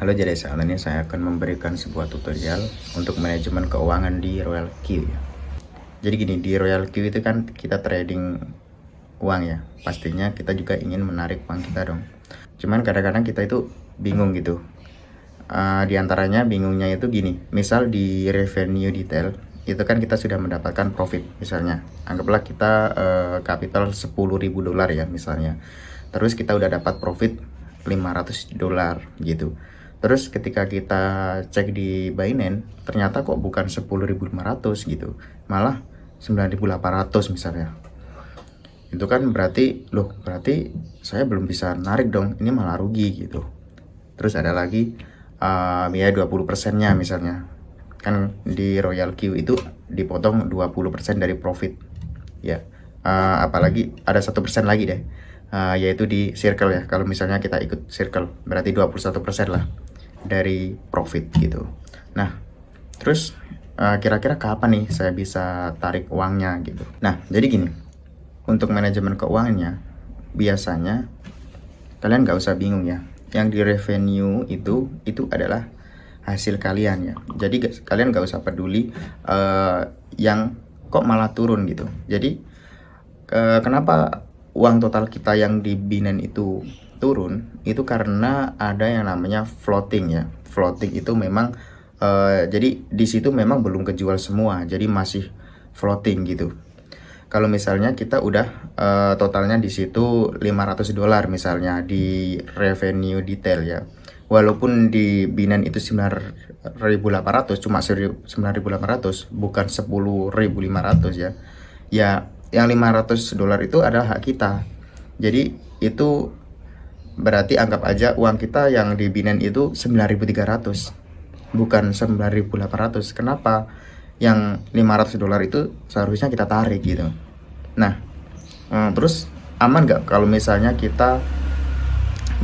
Halo, jadi saat ini saya akan memberikan sebuah tutorial untuk manajemen keuangan di Royal Q ya. Jadi gini, di Royal Q itu kan kita trading uang ya. Pastinya kita juga ingin menarik uang kita dong. Cuman kadang-kadang kita itu bingung gitu. Di antaranya bingungnya itu gini, misal di revenue detail itu kan kita sudah mendapatkan profit misalnya. Anggaplah kita capital $10.000 ya misalnya. Terus kita udah dapat profit $500 gitu. Terus ketika kita cek di Binance, ternyata kok bukan 10.500 gitu, malah 9.800 misalnya. Itu kan berarti, berarti saya belum bisa narik dong, ini malah rugi gitu. Terus ada lagi biaya 20%-nya misalnya. Kan di Royal Q itu dipotong 20% dari profit. Ya. Apalagi ada 1% lagi deh. Yaitu di circle ya. Kalau misalnya kita ikut circle, berarti 21% lah dari profit gitu. Nah, terus kira-kira kapan nih saya bisa tarik uangnya gitu. Nah, jadi gini, untuk manajemen keuangannya biasanya kalian nggak usah bingung ya. Yang di revenue itu adalah hasil kalian ya. Jadi kalian nggak usah peduli yang kok malah turun gitu. Jadi kenapa uang total kita yang di Binance itu turun, itu karena ada yang namanya floating ya. Floating itu memang jadi di situ memang belum kejual semua, jadi masih floating gitu. Kalau misalnya kita udah totalnya di situ $500 misalnya di revenue detail ya. Walaupun di Binance itu 9.800, cuma 9.800 bukan 10.500 ya. Ya, yang $500 itu adalah hak kita. Jadi itu berarti anggap aja uang kita yang di Binance itu 9.300, bukan 9.800. Kenapa? Yang $500 itu seharusnya kita tarik gitu. Nah, terus aman nggak kalau misalnya kita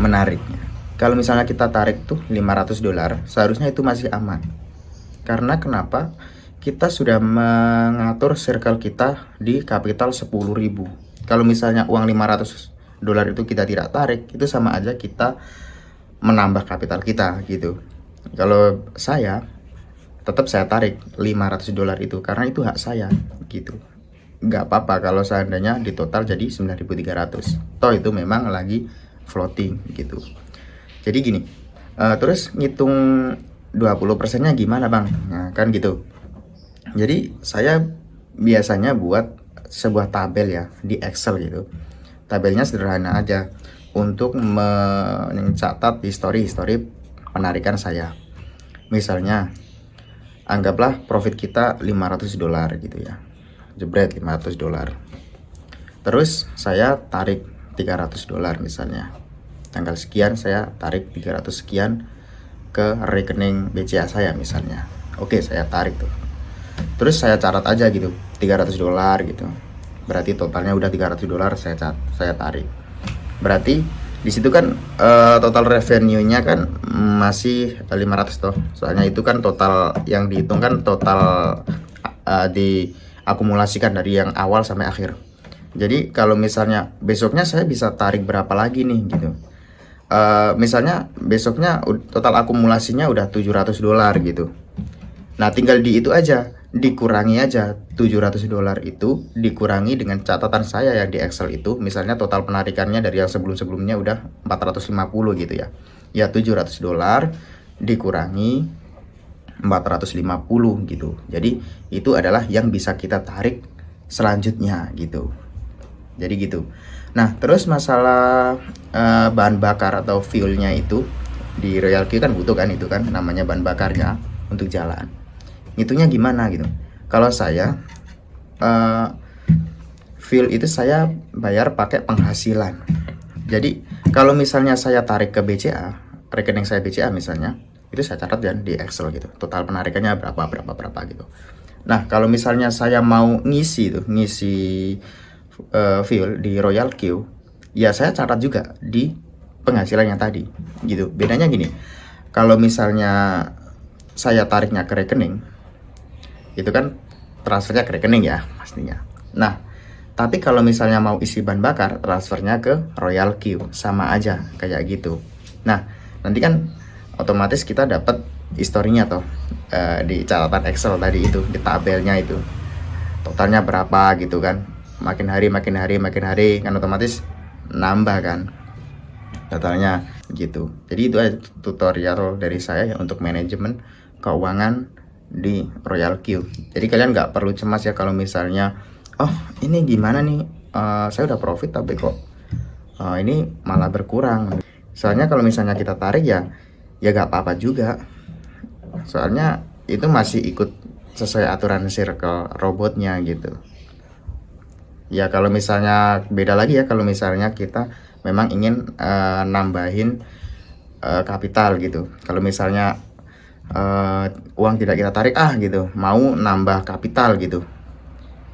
menariknya? Kalau misalnya kita tarik tuh $500, seharusnya itu masih aman. Karena kenapa? Kita sudah mengatur circle kita di capital 10.000. Kalau misalnya uang $500 itu kita tidak tarik, itu sama aja kita menambah kapital kita gitu. Kalau saya tetap saya tarik $500 itu karena itu hak saya gitu. Nggak apa-apa kalau seandainya di total jadi 9.300. Toh itu memang lagi floating gitu. Jadi gini, terus ngitung 20%-nya gimana bang? Nah kan gitu. Jadi saya biasanya buat sebuah tabel ya di Excel gitu. Tabelnya sederhana aja untuk mencatat histori penarikan saya. Misalnya anggaplah profit kita $500 gitu ya. Jebret $500. Terus saya tarik $300 misalnya. Tanggal sekian saya tarik 300 sekian ke rekening BCA saya misalnya. Oke, saya tarik tuh. Terus saya catat aja gitu, $300 gitu. Berarti totalnya udah $300 saya tarik. Berarti di situ kan total revenue-nya kan masih 500 toh. Soalnya itu kan total yang dihitung kan total diakumulasikan dari yang awal sampai akhir. Jadi kalau misalnya besoknya saya bisa tarik berapa lagi nih gitu. Misalnya besoknya total akumulasinya udah $700 gitu. Nah tinggal di itu aja, dikurangi aja $700 itu dikurangi dengan catatan saya yang di Excel itu. Misalnya total penarikannya dari yang sebelum-sebelumnya udah 450 gitu ya. Ya $700 dikurangi 450 gitu. Jadi itu adalah yang bisa kita tarik selanjutnya gitu. Jadi gitu. Nah terus masalah bahan bakar atau fuelnya itu di Royal Q kan butuh kan, itu kan namanya bahan bakarnya untuk jalan. Itunya gimana gitu. Kalau saya fuel itu saya bayar pakai penghasilan. Jadi kalau misalnya saya tarik ke BCA, rekening saya BCA misalnya, itu saya catat dan di Excel gitu. Total penarikannya berapa gitu. Nah, kalau misalnya saya mau ngisi fuel di Royal Q, ya saya catat juga di penghasilan yang tadi gitu. Bedanya gini, kalau misalnya saya tariknya ke rekening, itu kan transfernya ke rekening ya pastinya. Nah, tapi kalau misalnya mau isi bahan bakar, transfernya ke Royal Q, sama aja kayak gitu. Nah, nanti kan otomatis kita dapat historinya toh, di catatan Excel tadi itu, di tabelnya itu totalnya berapa gitu kan. Makin hari kan otomatis nambah kan totalnya gitu. Jadi itu aja tutorial dari saya ya untuk manajemen keuangan di Royal Q. Jadi kalian nggak perlu cemas ya kalau misalnya oh ini gimana nih, saya udah profit tapi kok ini malah berkurang. Soalnya kalau misalnya kita tarik ya gak apa-apa juga, soalnya itu masih ikut sesuai aturan circle robotnya gitu ya. Kalau misalnya beda lagi ya, kalau misalnya kita memang ingin nambahin kapital gitu. Kalau misalnya uang tidak kita tarik gitu, mau nambah kapital gitu,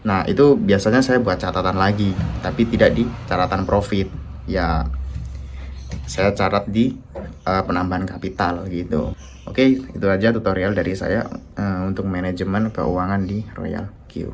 nah itu biasanya saya buat catatan lagi, tapi tidak di catatan profit ya, saya catat di penambahan kapital gitu. Oke, itu aja tutorial dari saya untuk manajemen keuangan di Royal Q.